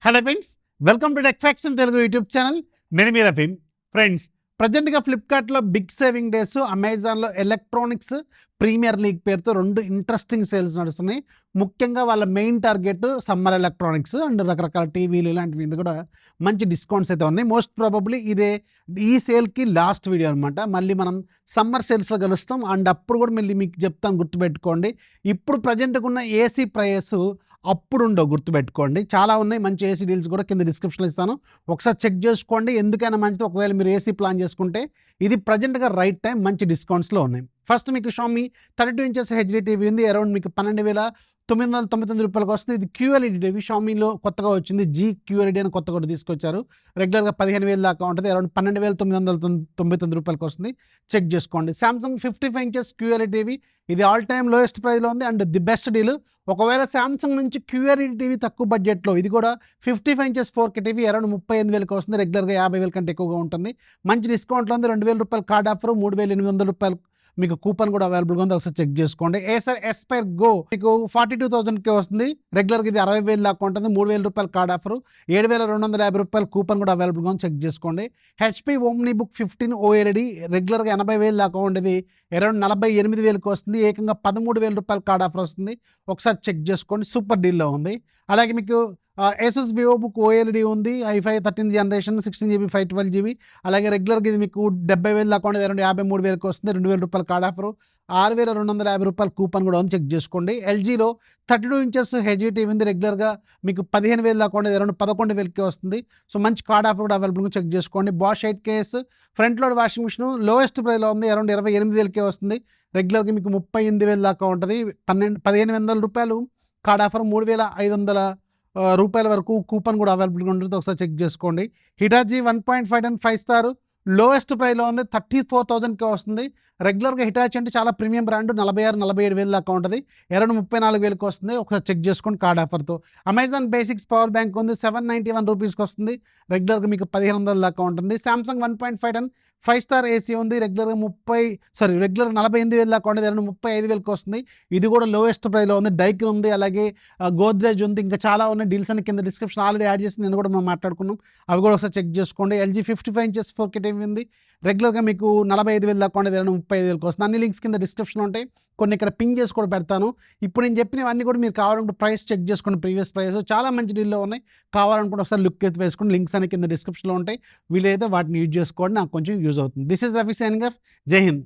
Hello friends, welcome to tech facts in Telugu YouTube channel. నేను మీ Rafeem. Friends, ప్రజెంట్గా ఫ్లిప్కార్ట్లో big saving days, అమెజాన్లో electronics premier league పేరుతో రెండు ఇంట్రెస్టింగ్ సేల్స్ నడుస్తున్నాయి. ముఖ్యంగా వాళ్ళ main target summer electronics and రకరకాల టీవీలు ఇలాంటివి మీద కూడా మంచి డిస్కౌంట్స్ అయితే ఉన్నాయి. మోస్ట్ ప్రాబబ్లీ ఈ సేల్కి లాస్ట్ వీడియో అనమాట. మళ్ళీ మనం సమ్మర్ సేల్స్లో కలుస్తాం అండ్ అప్పుడు కూడా మళ్ళీ మీకు చెప్తాం, గుర్తుపెట్టుకోండి. ఇప్పుడు ప్రజెంట్గా ఉన్న ఏసీ ప్రైస్ అప్పుడు ఉండవు, గుర్తుపెట్టుకోండి. చాలా ఉన్నాయి మంచి ఏసీ డీల్స్ కూడా కింద డిస్క్రిప్షన్లో ఇస్తాను, ఒకసారి చెక్ చేసుకోండి. ఎందుకైనా మంచిది, ఒకవేళ మీరు ఏసీ ప్లాన్ చేసుకుంటే ఇది ప్రజెంట్గా రైట్ టైం, మంచి డిస్కౌంట్స్లో ఉన్నాయి. ఫస్ట్ మీకు షామీ 32 ఇంచెస్ హెచ్డీ టీవీ ఉంది. అరౌండ్ మీకు 12,999 రూపాయలకు వస్తుంది. ఇది క్యూఎల్ఈడి టీవీ, షామీలో కొత్తగా వచ్చింది. జీ క్యూఎల్ఈడి అని కొత్తగా కూడా తీసుకొచ్చారు. రెగ్యులర్గా 15,000 దాకా ఉంటుంది. అరౌండ్ 12,999 రూపాయలకు వస్తుంది. చెక్ చేసుకోండి. సామ్సంగ్ 55 ఇంచెస్ క్యూఎల్ఈడి టీవీ, ఇది ఆల్ టైమ్ లోయెస్ట్ ప్రైస్లో ఉంది అండ్ ది బెస్ట్ డీల్. ఒకవేళ సామ్సంగ్ నుంచి క్యూఎల్ఈడి టీవీ తక్కువ బడ్జెట్లో, ఇది కూడా 55 ఇంచెస్ 4K టీవీ అరౌండ్ 38,000కి వస్తుంది. రెగ్యులర్గా 50,000 కంటే ఎక్కువగా ఉంటుంది. మంచి డిస్కౌంట్లో ఉంది. 2,000 రూపాయలు కార్డ్ ఆఫర్, 3,800 రూపాయలు మీకు కూపన్ కూడా అవైలబుల్గా ఉంది. ఒకసారి చెక్ చేసుకోండి. ఏసర్ ఎస్పైర్ గో మీకు 42,000కి వస్తుంది. రెగ్యులర్గా ఇది 60,000 దాకా ఉంటుంది. 3,000 రూపాయలు కార్డ్ ఆఫర్, 7,250 రూపాయలు కూపన్ కూడా అవైలబుల్గా ఉంది. చెక్ చేసుకోండి. హెచ్పి ఓమ్ని బుక్ 15 ఓఎల్ఈడి రెగ్యులర్గా 80,000 దాకా ఉండేది, అరౌండ్ 48,000కి వస్తుంది. ఏకంగా 13,000 రూపాయలు కార్డ్ ఆఫర్ వస్తుంది. ఒకసారి చెక్ చేసుకోండి. సూపర్ డీల్లో ఉంది. అలాగే మీకు ఏసూస్ వివో బుక్ ఓఎల్ఈడి ఉంది. i5 13th generation 16GB 512GB. అలాగే రెగ్యులర్గా ఇది మీకు 70,000 దాకా ఉండేది, అరౌండ్ 53,000కి వస్తుంది. 2,000 రూపాయలు కార్డ్ ఆఫర్, 6,250 రూపాయలు కూపన్ కూడా ఉంది. చెక్ చేసుకోండి. ఎల్జీలో 32 ఇంచెస్ హెచ్డీ టీవీ ఉంది. రెగ్యులర్గా మీకు 15,000 దాకా ఉండేది, అరౌండ్ 11,000కి వస్తుంది. సో మంచి కార్డ్ ఆఫర్ కూడా అవైలబుల్గా చెక్ చేసుకోండి. Bosch 8KS front load washing machine lowest ప్రైస్లో ఉంది. అరౌండ్ 28,000కే వస్తుంది. రెగ్యులర్గా మీకు 38,000 దాకా ఉంటుంది. 1,500 రూపాయలు కార్డ్ ఆఫర్, 3,500 రూపాయల వరకు కూపన్ కూడా అవైలబుల్గా ఉంటుంది. ఒకసారి చెక్ చేసుకోండి. హిటాచీ 1.5 టన్ 5 స్టార్ లోయెస్ట్ ప్రైస్లో ఉంది. 34,000కే వస్తుంది. రెగ్యులర్గా హిటాచీ అంటే చాలా ప్రీమియం బ్రాండ్, 46,000-47,000 దాకా ఉంటుంది. అరౌండ్ 34,000కి వస్తుంది. ఒకసారి చెక్ చేసుకోండి కార్డ్ ఆఫర్తో. అమెజాన్ బేసిక్స్ పవర్ బ్యాంక్ ఉంది. 791 రూపీస్కి వస్తుంది. రెగ్యులర్గా మీకు 1,500 దాకా ఉంటుంది. సామ్సంగ్ 1.5 టన్ 5 స్టార్ ఏసీ ఉంది. రెగ్యులర్గా 48,000 దాకా ఉండేది, 35,000కి వస్తుంది. ఇది కూడా లోయెస్ట్ ప్రైస్లో ఉంది. డైకిన్ ఉంది, అలాగే గోద్రేజ్ ఉంది, ఇంకా చాలా ఉన్నాయి. డీల్స్ అని కింద డిస్క్రిప్షన్ ఆల్రెడీ యాడ్ చేసి నేను కూడా మనం మాట్లాడుకున్నాం, అవి కూడా ఒకసారి చెక్ చేసుకోండి. ఎల్జీ 55 ఇంచెస్ 4K టీవీ ఉంది. రెగ్యులర్గా మీకు 45,000 దాకా ఉండేది, 35,000కి వస్తుంది. అన్ని లింక్స్ కింద డిస్క్రిప్షన్ ఉంటాయి, కొన్ని ఇక్కడ పింగ్ చేసి కూడా పెడతాను. ఇప్పుడు నేను చెప్పినవన్నీ కూడా మీరు కావాలంటే ప్రైస్ చెక్ చేసుకోండి. ప్రీవియస్ ప్రైస్ చాలా మంచి డీల్లో ఉన్నాయి. కావాలనుకుంటే ఒకసారి లుక్ ఎత్తి వేసుకోండి. లింక్స్ అన్ని కింద డిస్క్రిప్షన్లో ఉంటాయి. వీలైతే వాటిని యూజ్ చేసుకోండి, నాకు కొంచెం యూజ్ అవుతుంది. This is Rafi signing off. జై హింద్.